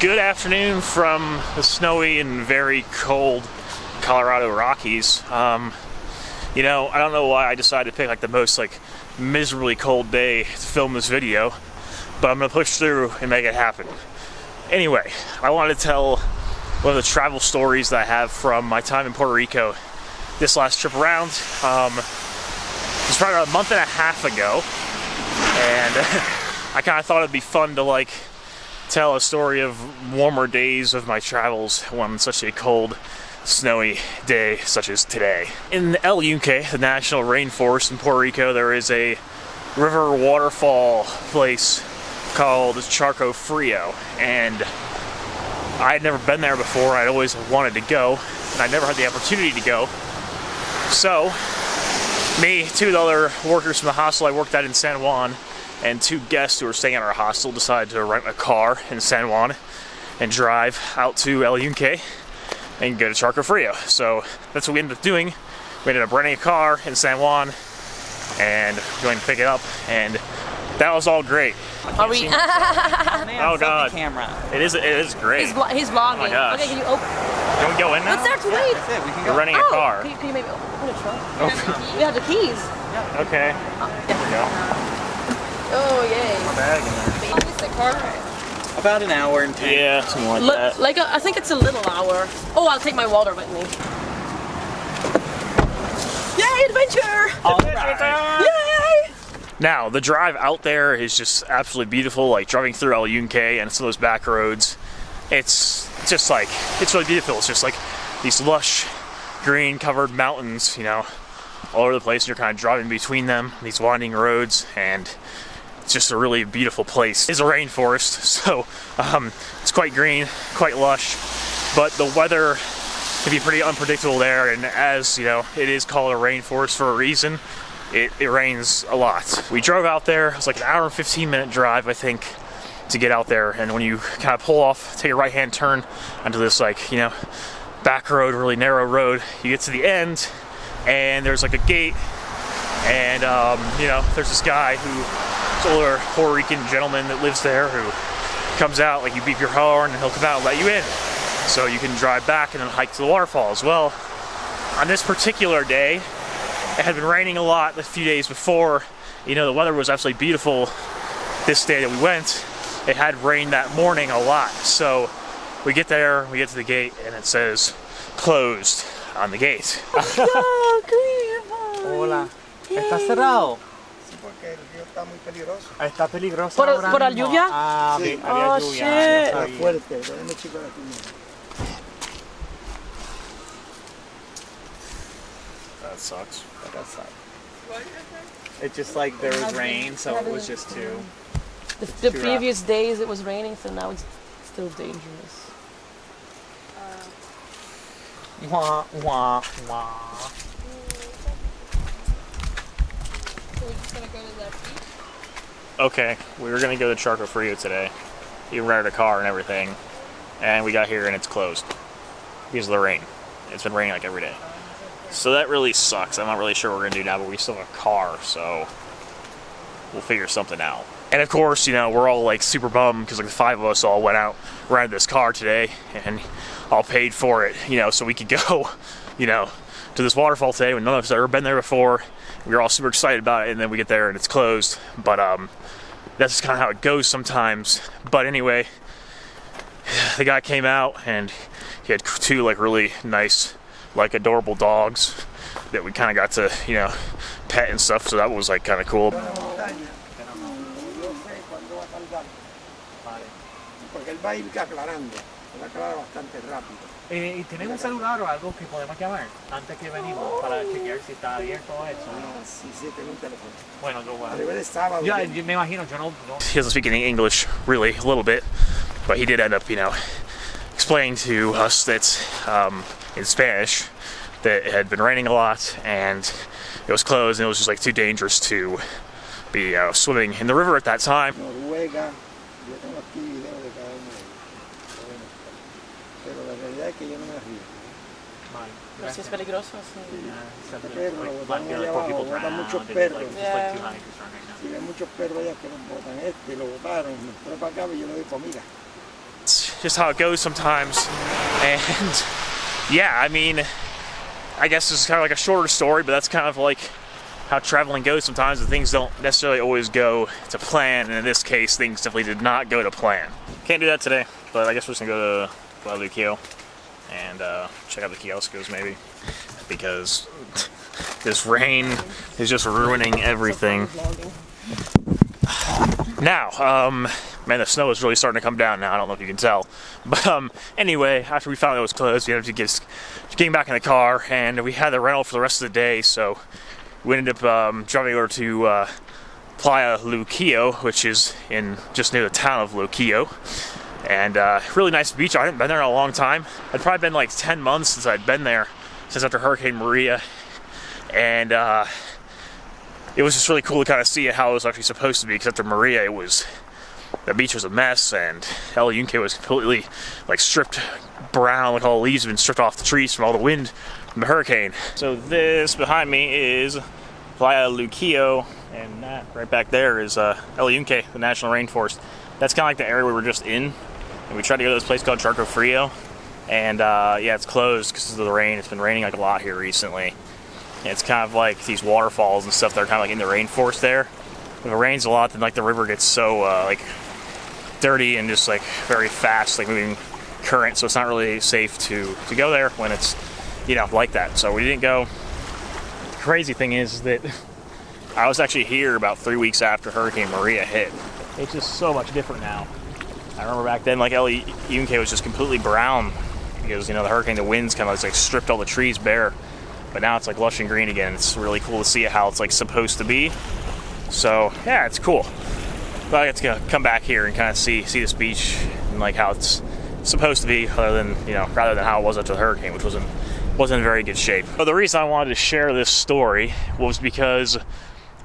Good afternoon from the snowy and very cold Colorado Rockies. You know, I don't know why I decided to pick like the most miserably cold day to film this video, but I'm gonna push through and make it happen. Anyway, I wanted to tell one of the travel stories that I have from my time in Puerto Rico this last trip around. It was probably about a month and a half ago, and I kind of thought it'd be fun to tell a story of warmer days of my travels on such a cold, snowy day such as today. In El Yunque, the National Rainforest in Puerto Rico, there is a river waterfall place called Charco Frio, and I had never been there before. I'd always wanted to go, and I never had the opportunity to go. So, me, two of the other workers from the hostel I worked at in San Juan, and two guests who were staying at our hostel decided to rent a car in San Juan and drive out to El Yunque and go to Charco Frio. So that's what we ended up doing. We ended up renting a car in San Juan and going to pick it up, and that was all great. Are we? Oh God! Camera. It is great. He's vlogging. Oh my gosh. Okay, can you open? Can we go in now? What's there to wait? That's it. We can We're go. renting a car. Can you maybe open the trunk? Oh. We have the keys. Okay. Here we go. Oh yay! My bag in there. How long is the car? About an hour and 10. Yeah, something like that. I think it's a little hour. Oh, I'll take my water with me. Yay, adventure! All right. Yay! Now, the drive out there is just absolutely beautiful, driving through El Yunque and some of those back roads. It's just it's really beautiful. It's just these lush, green covered mountains, all over the place, and you're kind of driving between them, these winding roads, and it's just a really beautiful place. It's a rainforest, so it's quite green, quite lush, but the weather can be pretty unpredictable there, and as it is called a rainforest for a reason. It rains a lot. We drove out there. It was like an hour and 15-minute drive, I think, to get out there. And when you kind of pull off, take a right-hand turn onto this back road, really narrow road, you get to the end, and there's a gate, and there's this guy who's an older Puerto Rican gentleman that lives there who comes out, you beep your horn, and he'll come out and let you in. So you can drive back and then hike to the waterfall as well. On this particular day, it had been raining a lot the few days before. The weather was absolutely beautiful this day that we went. It had rained that morning a lot. So we get there, we get to the gate, and it says closed on the gate. Hola. ¿Está cerrado? Sí, porque el río está muy peligroso. Está peligroso. ¿Por la lluvia? Ah, Sí. había Oh, lluvia. shit. No Está sabía. fuerte, tenemos chicos aquí. That sucks. It's just there was rain, so it was just too. The previous days it was raining, so now it's still dangerous. Wah, wah, wah. So we're just gonna go to that beach? Okay, we were gonna go to Charco Frio today. You rented a car and everything, and we got here and it's closed because of the rain. It's been raining every day. So that really sucks. I'm not really sure what we're gonna do now, but we still have a car, so we'll figure something out. And of course, we're all super bummed because the five of us all went out, rented this car today, and all paid for it, so we could go, to this waterfall today when none of us had ever been there before. We were all super excited about it, and then we get there and it's closed. But that's just kind of how it goes sometimes. But anyway, the guy came out and he had two really nice, adorable dogs that we kind of got to, pet and stuff. So that was kind of cool. Porque él va a ir aclarando, él aclara bastante rápido. ¿Y tienen un celular o algo que podemos llamar antes que venimos para chequear si está abierto o eso? Sí, tengo un teléfono. Bueno, yo voy a... Arriba de sábado. Yo me imagino, yo no... He doesn't speak any English, really, a little bit, but he did end up, explaining to us that, in Spanish, that it had been raining a lot, and it was closed, and it was just too dangerous to be swimming in the river at that time. Noruega, yo tengo aquí videos de cada uno de ellos. Pero la realidad es que yo no me río. Pero si es peligroso, sí. Perros, lo botan allá abajo, botan muchos perros. Si ven muchos perros allá que los botan, lo botaron, me trae para acá y yo le doy comida. just how it goes sometimes. And yeah, I mean, I guess this is kind of like a shorter story, but that's kind of like how traveling goes sometimes, and things don't necessarily always go to plan, and in this case, things definitely did not go to plan. Can't do that today, but I guess we're just gonna go to Guadalupe and check out the kioscos maybe, because this rain is just ruining everything. Now, man, the snow is really starting to come down now. I don't know if you can tell, but anyway, after we found out it was closed, we had to getting back in the car, and we had the rental for the rest of the day, so we ended up driving over to Playa Luquillo, which is just near the town of Luquillo, and really nice beach. I hadn't been there in a long time. I'd probably been like 10 months since I'd been there, since after Hurricane Maria, and it was just really cool to kind of see how it was actually supposed to be, because after Maria, the beach was a mess, and El Yunque was completely like stripped brown, like all the leaves have been stripped off the trees from all the wind from the hurricane. So this behind me is Playa Luquillo, and that right back there is El Yunque, the National Rainforest. That's kind of like the area we were just in, and we tried to go to this place called Charco Frio, and yeah, it's closed because of the rain. It's been raining like a lot here recently. And it's kind of like these waterfalls and stuff that are kind of like in the rainforest there. If it rains a lot, then like the river gets so like dirty and just like very fast, like moving current, so it's not really safe to go there when it's, you know, like that. So we didn't go. The crazy thing is that I was actually here about 3 weeks after Hurricane Maria hit. It's just so much different now. I remember back then, like El Yunque was just completely brown because, you know, the hurricane, the winds kind of like stripped all the trees bare. But now it's like lush and green again. It's really cool to see it how it's like supposed to be. So yeah, it's cool. But I get to come back here and kind of see this beach and like how it's supposed to be, rather than how it was after the hurricane, which wasn't in very good shape. But the reason I wanted to share this story was because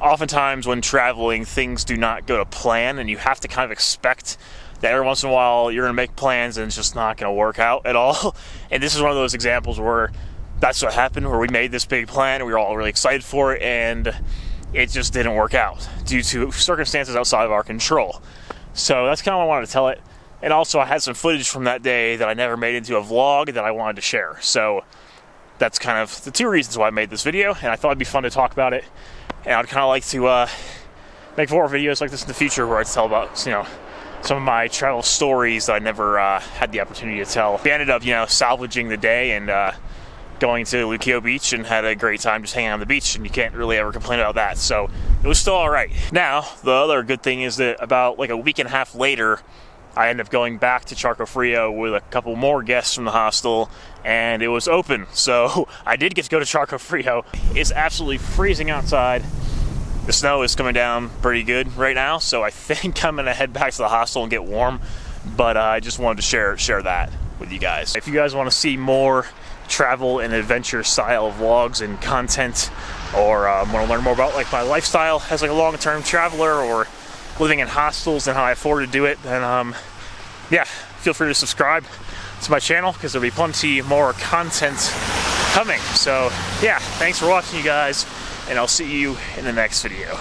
oftentimes when traveling, things do not go to plan, and you have to kind of expect that every once in a while you're gonna make plans and it's just not gonna work out at all. And this is one of those examples where that's what happened, where we made this big plan and we were all really excited for it, and it just didn't work out due to circumstances outside of our control. So that's kind of why I wanted to tell it. And also I had some footage from that day that I never made into a vlog that I wanted to share. So that's kind of the two reasons why I made this video, and I thought it'd be fun to talk about it. And I'd kind of like to make more videos like this in the future where I tell about, you know, some of my travel stories that I never had the opportunity to tell. We ended up, you know, salvaging the day and going to Luquillo Beach and had a great time just hanging on the beach, and you can't really ever complain about that. So it was still all right. Now, the other good thing is that about like a week and a half later, I ended up going back to Charco Frio with a couple more guests from the hostel, and it was open. So I did get to go to Charco Frio. It's absolutely freezing outside. The snow is coming down pretty good right now, so I think I'm gonna head back to the hostel and get warm. But I just wanted to share that with you guys. If you guys want to see more travel and adventure style vlogs and content, or want to learn more about like my lifestyle as like a long-term traveler or living in hostels and how I afford to do it, then yeah, feel free to subscribe to my channel because there'll be plenty more content coming. So yeah, thanks for watching, you guys, and I'll see you in the next video.